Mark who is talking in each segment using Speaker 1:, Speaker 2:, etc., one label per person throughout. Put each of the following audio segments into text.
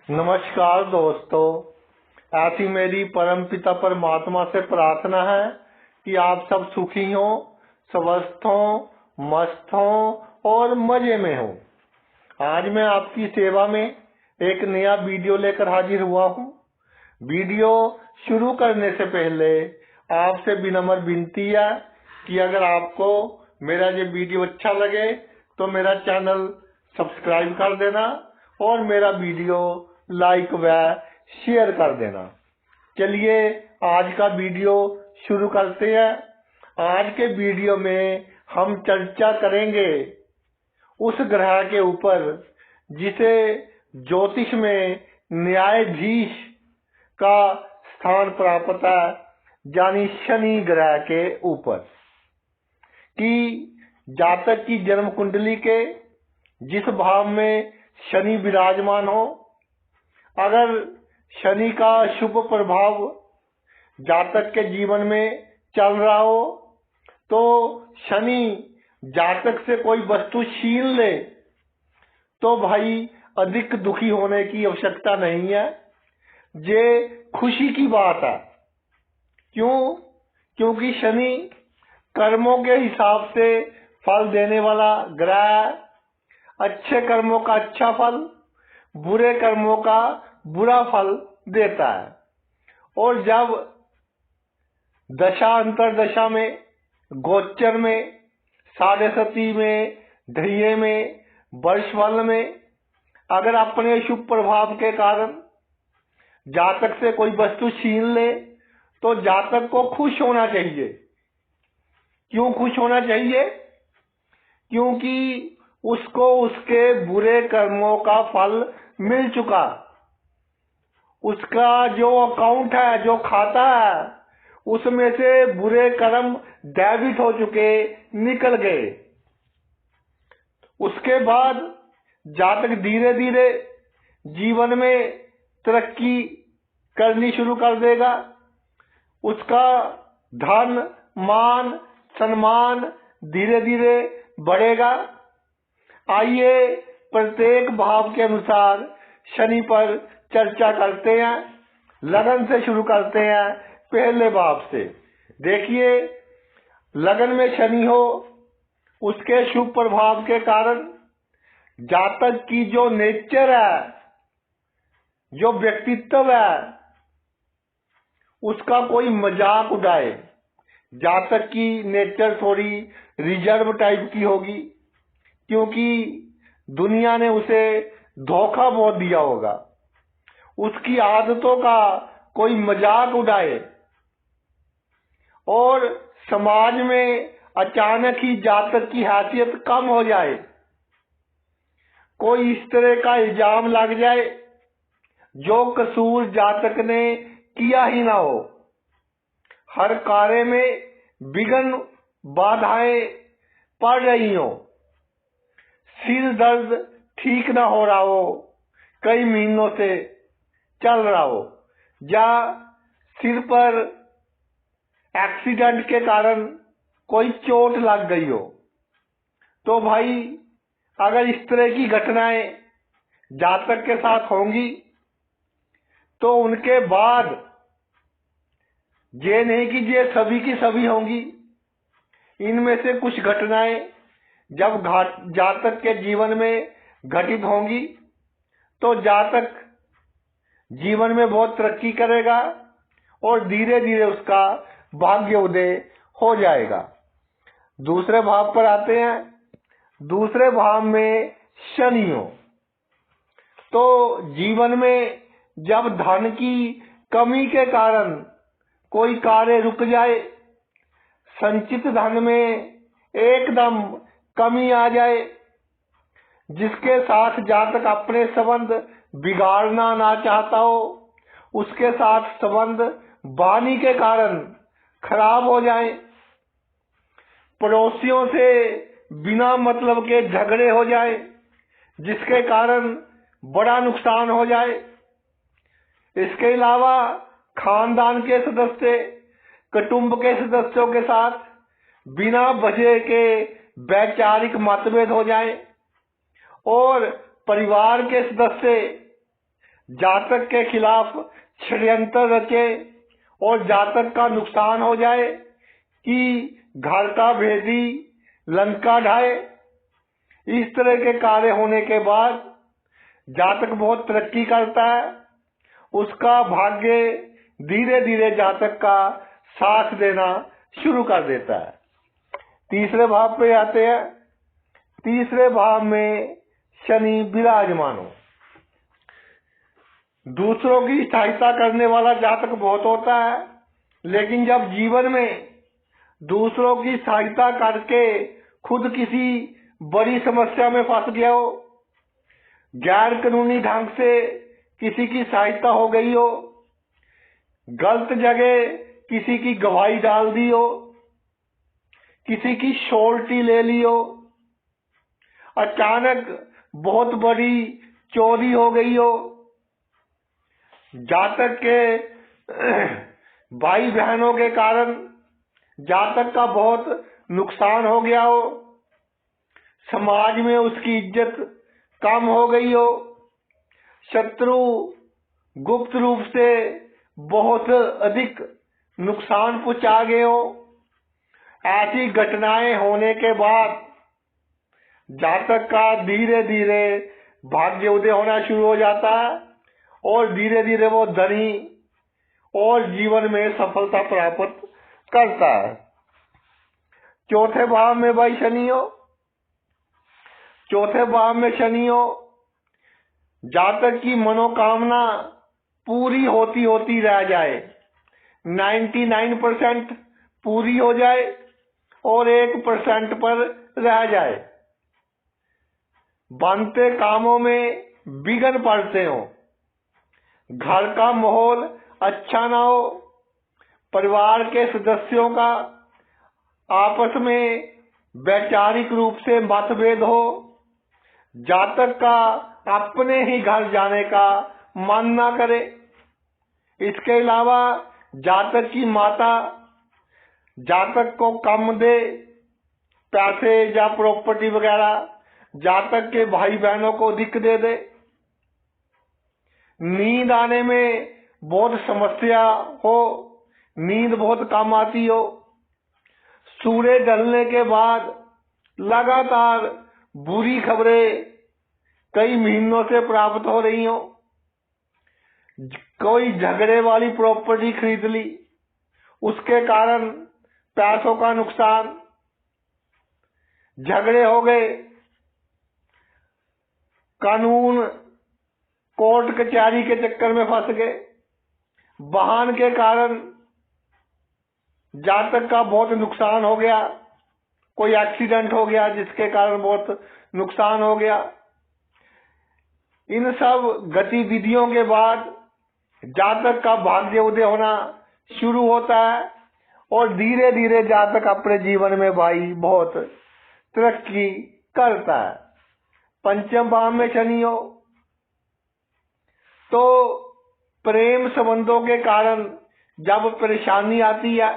Speaker 1: नमस्कार दोस्तों। ऐसी मेरी परमपिता परमात्मा से प्रार्थना है कि आप सब सुखी हो, स्वस्थ हो, मस्त हो और मजे में हो। आज मैं आपकी सेवा में एक नया वीडियो लेकर हाजिर हुआ हूँ। वीडियो शुरू करने से पहले आपसे विनम्र विनती है कि अगर आपको मेरा ये वीडियो अच्छा लगे तो मेरा चैनल सब्सक्राइब कर देना और मेरा वीडियो लाइक व शेयर कर देना। चलिए आज का वीडियो शुरू करते हैं। आज के वीडियो में हम चर्चा करेंगे उस ग्रह के ऊपर जिसे ज्योतिष में न्यायाधीश का स्थान प्राप्त है, यानी शनि ग्रह के ऊपर। कि जातक की जन्म कुंडली के जिस भाव में शनि विराजमान हो, अगर शनि का शुभ प्रभाव जातक के जीवन में चल रहा हो तो शनि जातक से कोई वस्तु छीन ले तो भाई अधिक दुखी होने की आवश्यकता नहीं है। ये खुशी की बात है। क्यों? क्योंकि शनि कर्मों के हिसाब से फल देने वाला ग्रह। अच्छे कर्मों का अच्छा फल, बुरे कर्मों का बुरा फल देता है। और जब दशा अंतरदशा में, गोचर में, साढ़े सती में, ढैये में, वर्षफल में अगर अपने शुभ प्रभाव के कारण जातक से कोई वस्तु छीन ले तो जातक को खुश होना चाहिए। क्यों खुश होना चाहिए? क्योंकि उसको उसके बुरे कर्मों का फल मिल चुका। उसका जो अकाउंट है, जो खाता है, उसमें से बुरे कर्म डेबिट हो चुके, निकल गए। उसके बाद जातक धीरे धीरे जीवन में तरक्की करनी शुरू कर देगा। उसका धन, मान, सम्मान धीरे धीरे बढ़ेगा। आइए प्रत्येक भाव के अनुसार शनि पर चर्चा करते हैं। लगन से शुरू करते हैं, पहले भाव से। देखिए, लगन में शनि हो, उसके शुभ प्रभाव के कारण जातक की जो नेचर है, जो व्यक्तित्व है, उसका कोई मजाक उड़ाए। जातक की नेचर थोड़ी रिजर्व टाइप की होगी, क्योंकि दुनिया ने उसे धोखा बहुत दिया होगा। उसकी आदतों का कोई मजाक उड़ाए और समाज में अचानक ही जातक की हैसियत कम हो जाए, कोई इस तरह का इल्जाम लग जाए जो कसूर जातक ने किया ही ना हो। हर कार्य में विघ्न, बाधाएं पड़ रही हो, सिर दर्द ठीक ना हो रहा हो, कई महीनों से चल रहा हो, या सिर पर एक्सीडेंट के कारण कोई चोट लग गई हो, तो भाई अगर इस तरह की घटनाएं जातक के साथ होंगी तो उनके बाद ये नहीं कि ये सभी की सभी होंगी। इनमें से कुछ घटनाएं जब जातक के जीवन में घटित होंगी तो जातक जीवन में बहुत तरक्की करेगा और धीरे धीरे उसका भाग्य उदय हो जाएगा। दूसरे भाव पर आते हैं। दूसरे भाव में शनि हो तो जीवन में जब धन की कमी के कारण कोई कार्य रुक जाए, संचित धन में एकदम कमी आ जाए, जिसके साथ जातक अपने संबंध बिगाड़ना ना चाहता हो, उसके साथ संबंध वाणी के कारण खराब हो जाए, पड़ोसियों से बिना मतलब के झगड़े हो जाए, जिसके कारण बड़ा नुकसान हो जाए। इसके अलावा खानदान के सदस्य, कुटुंब के सदस्यों के साथ बिना वजह के वैचारिक मतभेद हो जाए और परिवार के सदस्य जातक के खिलाफ षड्यंत्र रचे और जातक का नुकसान हो जाए कि घर का भेदी लंका ढाए। इस तरह के कार्य होने के बाद जातक बहुत तरक्की करता है, उसका भाग्य धीरे धीरे जातक का साथ देना शुरू कर देता है। तीसरे भाव पे आते हैं। तीसरे भाव में शनि विराजमान हो। दूसरों की सहायता करने वाला जातक बहुत होता है, लेकिन जब जीवन में दूसरों की सहायता करके खुद किसी बड़ी समस्या में फंस गया हो, गैर कानूनी ढंग से किसी की सहायता हो गई हो, गलत जगह किसी की गवाही डाल दी हो, किसी की श्योरिटी ले ली हो, अचानक बहुत बड़ी चोरी हो गई हो, जातक के भाई बहनों के कारण जातक का बहुत नुकसान हो गया हो, समाज में उसकी इज्जत कम हो गई हो, शत्रु गुप्त रूप से बहुत अधिक नुकसान पहुंचा गए हो, ऐसी घटनाएं होने के बाद जातक का धीरे धीरे भाग्य उदय होना शुरू हो जाता है और धीरे धीरे वो धनी और जीवन में सफलता प्राप्त करता है। चौथे भाव में भाई शनि हो। चौथे भाव में शनि हो, जातक की मनोकामना पूरी होती होती रह जाए, 99% पूरी हो जाए और 1% पर रह जाए, बनते कामों में विघ्न पड़ते हो, घर का माहौल अच्छा ना हो, परिवार के सदस्यों का आपस में वैचारिक रूप से मतभेद हो, जातक का अपने ही घर जाने का मन ना करे। इसके अलावा जातक की माता जातक को कम दे, पैसे या प्रॉपर्टी वगैरह जातक के भाई बहनों को अधिक दे दे, नींद आने में बहुत समस्या हो, नींद बहुत कम आती हो, सूर्य ढलने के बाद लगातार बुरी खबरें कई महीनों से प्राप्त हो रही हो, कोई झगड़े वाली प्रॉपर्टी खरीद ली, उसके कारण पैसों का नुकसान, झगड़े हो गए, कानून कोर्ट कचहरी के चक्कर में फंस गए, वाहन के कारण जातक का बहुत नुकसान हो गया, कोई एक्सीडेंट हो गया जिसके कारण बहुत नुकसान हो गया। इन सब गतिविधियों के बाद जातक का भाग्य उदय होना शुरू होता है और धीरे धीरे जातक अपने जीवन में भाई बहुत तरक्की करता है। पंचम भाव में शनि हो तो प्रेम संबंधों के कारण जब परेशानी आती है,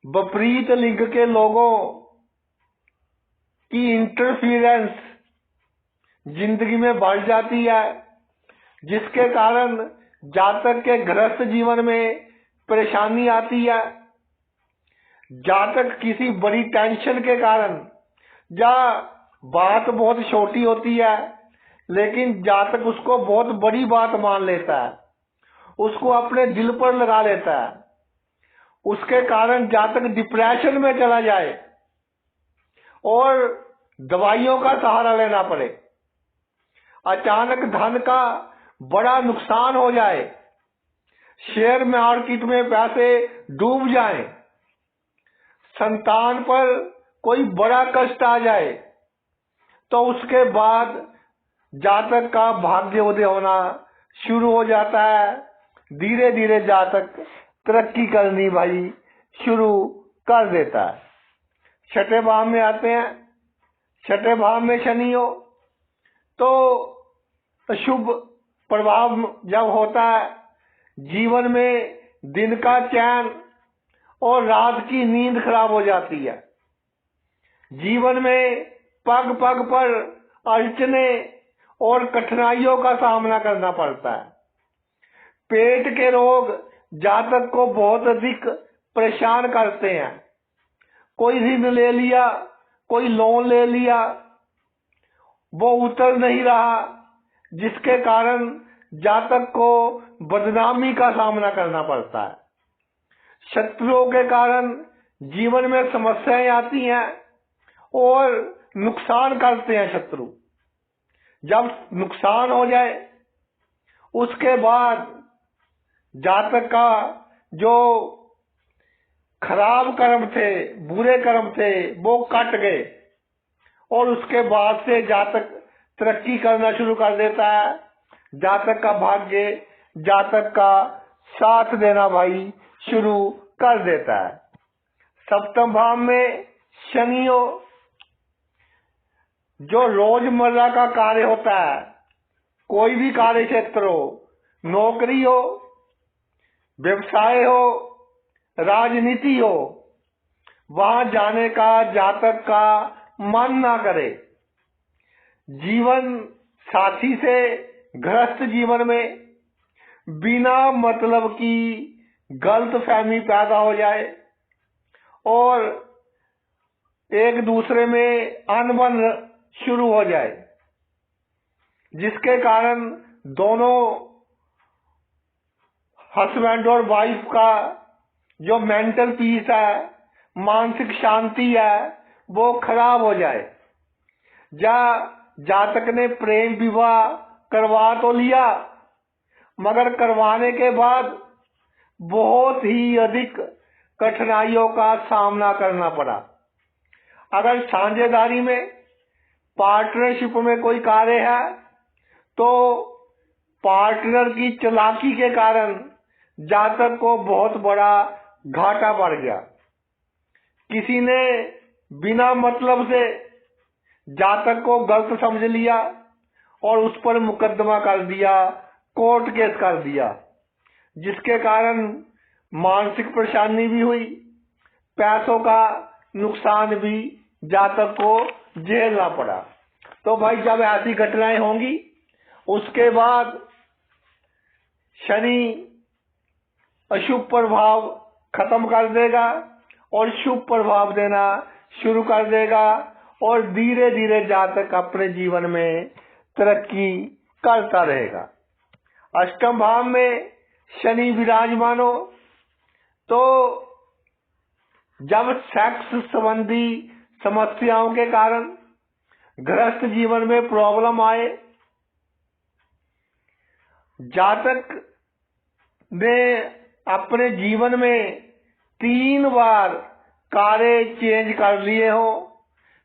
Speaker 1: विपरीत लिंग के लोगों की इंटरफियरेंस जिंदगी में बढ़ जाती है, जिसके कारण जातक के गृहस्थ जीवन में परेशानी आती है। जातक किसी बड़ी टेंशन के कारण, या बात बहुत छोटी होती है लेकिन जातक उसको बहुत बड़ी बात मान लेता है, उसको अपने दिल पर लगा लेता है, उसके कारण जातक डिप्रेशन में चला जाए और दवाइयों का सहारा लेना पड़े, अचानक धन का बड़ा नुकसान हो जाए, शेयर मार्केट में पैसे डूब जाए, संतान पर कोई बड़ा कष्ट आ जाए, तो उसके बाद जातक का भाग्य उदय होना शुरू हो जाता है। धीरे धीरे जातक तरक्की करनी भाई शुरू कर देता है। छठे भाव में आते हैं। छठे भाव में शनि हो तो अशुभ प्रभाव जब होता है, जीवन में दिन का चैन और रात की नींद खराब हो जाती है, जीवन में पग पग पर अड़चने और कठिनाइयों का सामना करना पड़ता है। पेट के रोग जातक को बहुत अधिक परेशान करते हैं। कोई ऋण ले लिया, कोई लोन ले लिया, वो उतर नहीं रहा, जिसके कारण जातक को बदनामी का सामना करना पड़ता है। शत्रुओं के कारण जीवन में समस्याएं आती हैं और नुकसान करते हैं शत्रु। जब नुकसान हो जाए उसके बाद जातक का जो खराब कर्म थे, बुरे कर्म थे, वो कट गए और उसके बाद से जातक तरक्की करना शुरू कर देता है। जातक का भाग्य जातक का साथ देना भाई शुरू कर देता है। सप्तम भाव में शनि हो, जो रोजमर्रा का कार्य होता है, कोई भी कार्य क्षेत्र हो, नौकरी हो, व्यवसाय हो, राजनीति हो, वहां जाने का जातक का मन ना करे। जीवन साथी से गृहस्थ जीवन में बिना मतलब की गलतफहमी पैदा हो जाए और एक दूसरे में अनबन शुरू हो जाए, जिसके कारण दोनों हस्बैंड और वाइफ का जो मेंटल पीस है, मानसिक शांति है, वो खराब हो जाए। या जातक ने प्रेम विवाह करवा तो लिया, मगर करवाने के बाद बहुत ही अधिक कठिनाइयों का सामना करना पड़ा। अगर साझेदारी में, पार्टनरशिप में कोई कार्य है तो पार्टनर की चालाकी के कारण जातक को बहुत बड़ा घाटा पड़ गया। किसी ने बिना मतलब से जातक को गलत समझ लिया और उस पर मुकदमा कर दिया, कोर्ट केस कर दिया, जिसके कारण मानसिक परेशानी भी हुई, पैसों का नुकसान भी जातक को झेलना पड़ा। तो भाई जब ऐसी घटनाएं होंगी उसके बाद शनि अशुभ प्रभाव खत्म कर देगा और शुभ प्रभाव देना शुरू कर देगा और धीरे धीरे जातक अपने जीवन में तरक्की करता रहेगा। अष्टम भाव में शनि विराजमान हो तो जब सेक्स संबंधी समस्याओं के कारण गृहस्थ जीवन में प्रॉब्लम आए, जातक ने अपने जीवन में 3 बार कार्य चेंज कर लिए हो,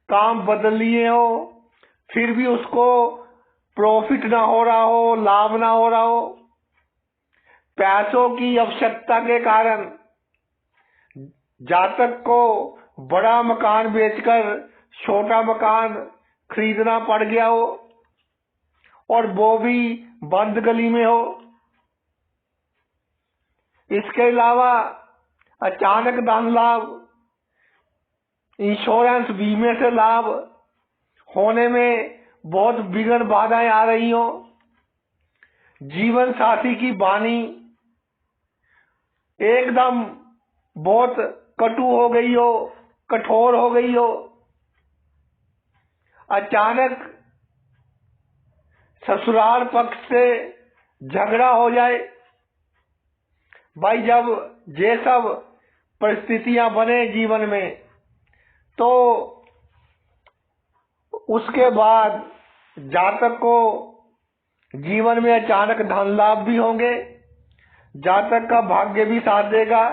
Speaker 1: काम बदल लिए हो, फिर भी उसको प्रॉफिट ना हो रहा हो, लाभ ना हो रहा हो, पैसों की आवश्यकता के कारण जातक को बड़ा मकान बेचकर छोटा मकान खरीदना पड़ गया हो और वो भी बंद गली में हो। इसके अलावा अचानक धन लाभ, इंश्योरेंस बीमे से लाभ होने में बहुत विघ्न बाधाएं आ रही हो, जीवन साथी की वाणी एकदम बहुत कटु हो गई हो, कठोर हो गई हो, अचानक ससुराल पक्ष से झगड़ा हो जाए। भाई जब ये सब परिस्थितियां बने जीवन में तो उसके बाद जातक को जीवन में अचानक धन लाभ भी होंगे, जातक का भाग्य भी साथ देगा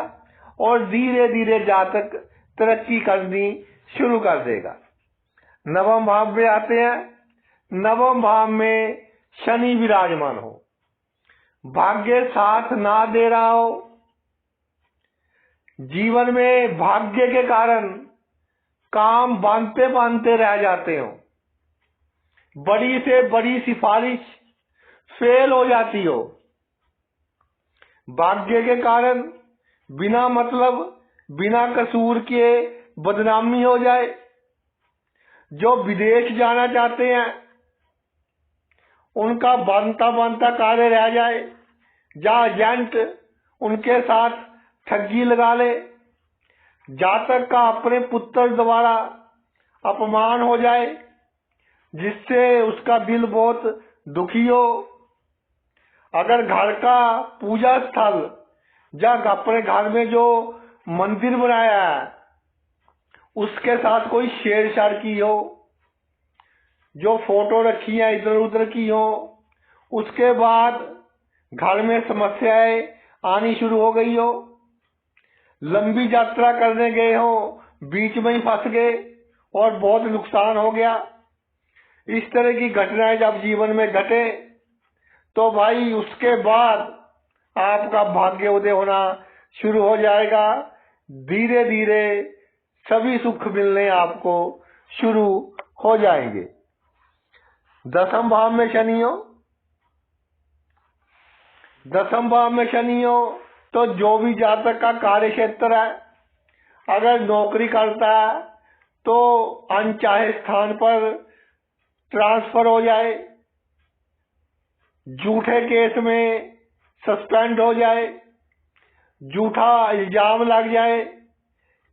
Speaker 1: और धीरे धीरे जातक तरक्की करनी शुरू कर देगा। नवम भाव में आते हैं। नवम भाव में शनि विराजमान हो, भाग्य साथ ना दे रहा हो, जीवन में भाग्य के कारण काम बांधते बांधते रह जाते हो, बड़ी से बड़ी सिफारिश फेल हो जाती हो, भाग्य के कारण बिना मतलब बिना कसूर के बदनामी हो जाए। जो विदेश जाना चाहते हैं उनका बनता बनता कार्य रह जाए, या एजेंट उनके साथ ठगी लगा ले, जातक का अपने पुत्र द्वारा अपमान हो जाए जिससे उसका दिल बहुत दुखी हो, अगर घर का पूजा स्थल या अपने घर में जो मंदिर बनाया है उसके साथ कोई छेड़छाड़ की हो, जो फोटो रखी है इधर उधर की हो, उसके बाद घर में समस्याएं आनी शुरू हो गई हो, लंबी यात्रा करने गए हो बीच में ही फंस गए और बहुत नुकसान हो गया, इस तरह की घटनाएं जब जीवन में घटे तो भाई उसके बाद आपका भाग्य उदय होना शुरू हो जाएगा। धीरे धीरे सभी सुख मिलने आपको शुरू हो जाएंगे। दसम भाव में शनि हो, दसम भाव में शनि हो तो जो भी जातक का कार्य क्षेत्र है, अगर नौकरी करता है तो अनचाहे स्थान पर ट्रांसफर हो जाए, झूठे केस में सस्पेंड हो जाए, झूठा इल्जाम लग जाए,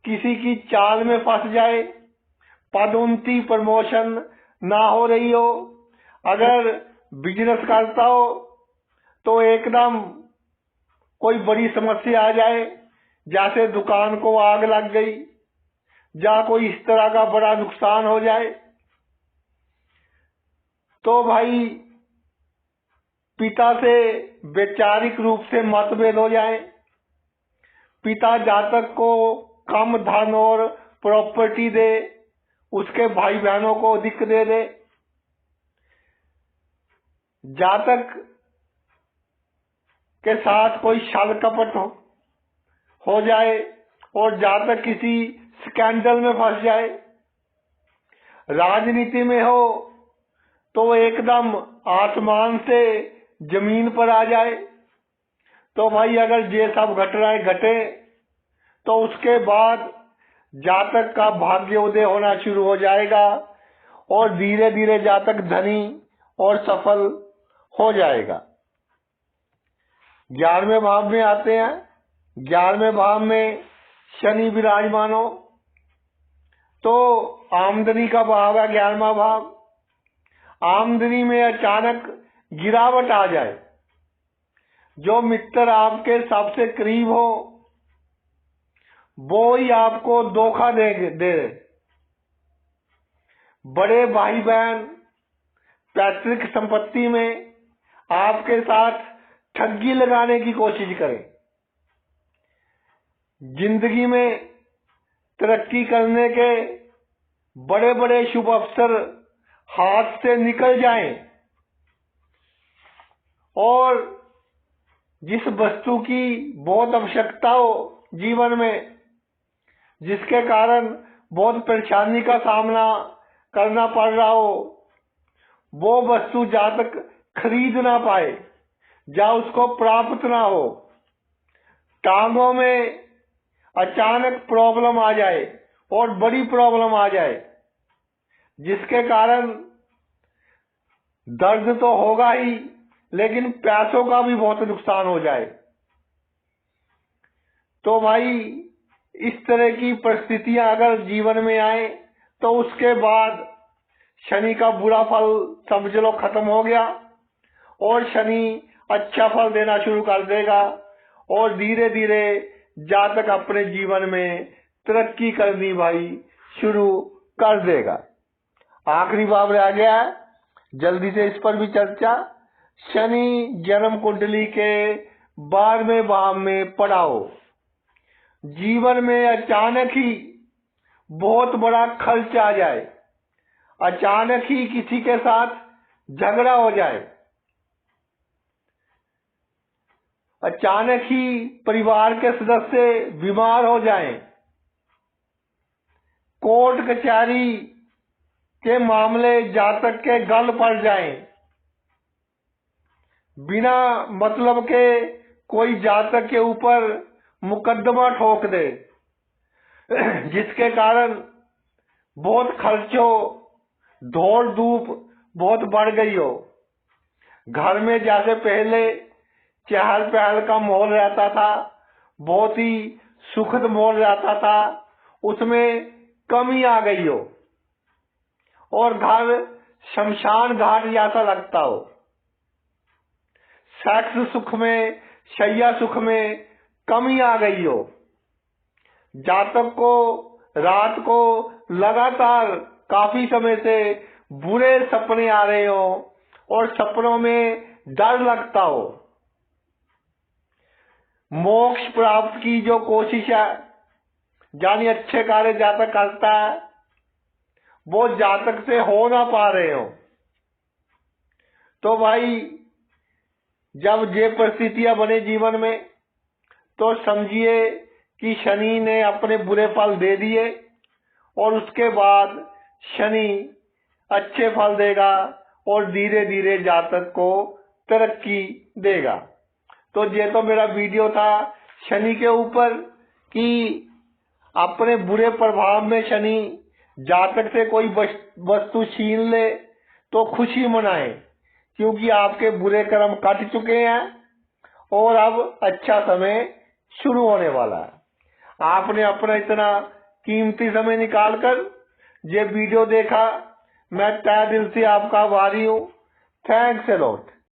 Speaker 1: किसी की चाल में फंस जाए, पदोन्नति प्रमोशन ना हो रही हो, अगर बिजनेस करता हो तो एकदम कोई बड़ी समस्या आ जाए, जैसे दुकान को आग लग गई या कोई इस तरह का बड़ा नुकसान हो जाए, तो भाई पिता से वैचारिक रूप से मतभेद हो जाए, पिता जातक को कम धन और प्रॉपर्टी दे, उसके भाई बहनों को अधिक दे दे, जातक के साथ कोई छल कपट हो जाए और जातक किसी स्कैंडल में फंस जाए, राजनीति में हो तो एकदम आसमान से जमीन पर आ जाए, तो भाई अगर ये सब घटनाएं घटे तो उसके बाद जातक का भाग्य उदय होना शुरू हो जाएगा और धीरे धीरे जातक धनी और सफल हो जाएगा। 11वें भाव में आते हैं। 11वें भाव में शनि विराजमान हो तो आमदनी का भाव है 11वां भाव। आमदनी में अचानक गिरावट आ जाए, जो मित्र आपके सबसे करीब हो वो ही आपको धोखा दे, बड़े भाई बहन पैतृक संपत्ति में आपके साथ ठगी लगाने की कोशिश करें, जिंदगी में तरक्की करने के बड़े बड़े शुभ अवसर हाथ से निकल जाएं और जिस वस्तु की बहुत आवश्यकता हो जीवन में, जिसके कारण बहुत परेशानी का सामना करना पड़ रहा हो, वो वस्तु जातक खरीद ना पाए या उसको प्राप्त ना हो, टांगों में अचानक प्रॉब्लम आ जाए और बड़ी प्रॉब्लम आ जाए, जिसके कारण दर्द तो होगा ही लेकिन पैसों का भी बहुत नुकसान हो जाए। तो भाई इस तरह की परिस्थितियां अगर जीवन में आए तो उसके बाद शनि का बुरा फल समझ लो खत्म हो गया और शनि अच्छा फल देना शुरू कर देगा और धीरे धीरे जातक अपने जीवन में तरक्की करनी भाई शुरू कर देगा। आखिरी भाव रह गया है, जल्दी से इस पर भी चर्चा। शनि जन्म कुंडली के 12वें भाव में पड़ा हो, जीवन में अचानक ही बहुत बड़ा खर्च आ जाए, अचानक ही किसी के साथ झगड़ा हो जाए, अचानक ही परिवार के सदस्य बीमार हो जाएं, कोर्ट कचहरी के मामले जातक के गल पड़ जाएं, बिना मतलब के कोई जातक के ऊपर मुकदमा ठोक दे, जिसके कारण बहुत खर्च हो, दौड़ धूप बहुत बढ़ गई हो, घर में जैसे पहले चहल पहल का माहौल रहता था, बहुत ही सुखद माहौल रहता था, उसमें कमी आ गई हो और घर शमशान घाट जैसा लगता हो। सेक्स सुख में, शैया सुख में कमी आ गई हो। जातक को रात को लगातार काफी समय से बुरे सपने आ रहे हो और सपनों में डर लगता हो। मोक्ष प्राप्त की जो कोशिश है, यानी अच्छे कार्य जातक करता है, वो जातक से हो ना पा रहे हो। तो भाई जब ये परिस्थितियां बने जीवन में, तो समझिए कि शनि ने अपने बुरे फल दे दिए और उसके बाद शनि अच्छे फल देगा और धीरे धीरे जातक को तरक्की देगा। तो ये तो मेरा वीडियो था शनि के ऊपर कि अपने बुरे प्रभाव में शनि जातक से कोई वस्तु छीन ले तो खुशी मनाए, क्योंकि आपके बुरे कर्म कट चुके हैं और अब अच्छा समय शुरू होने वाला है। आपने अपना इतना कीमती समय निकालकर ये वीडियो देखा, मैं तहे दिल से आपका आभारी हूँ। Thanks a lot.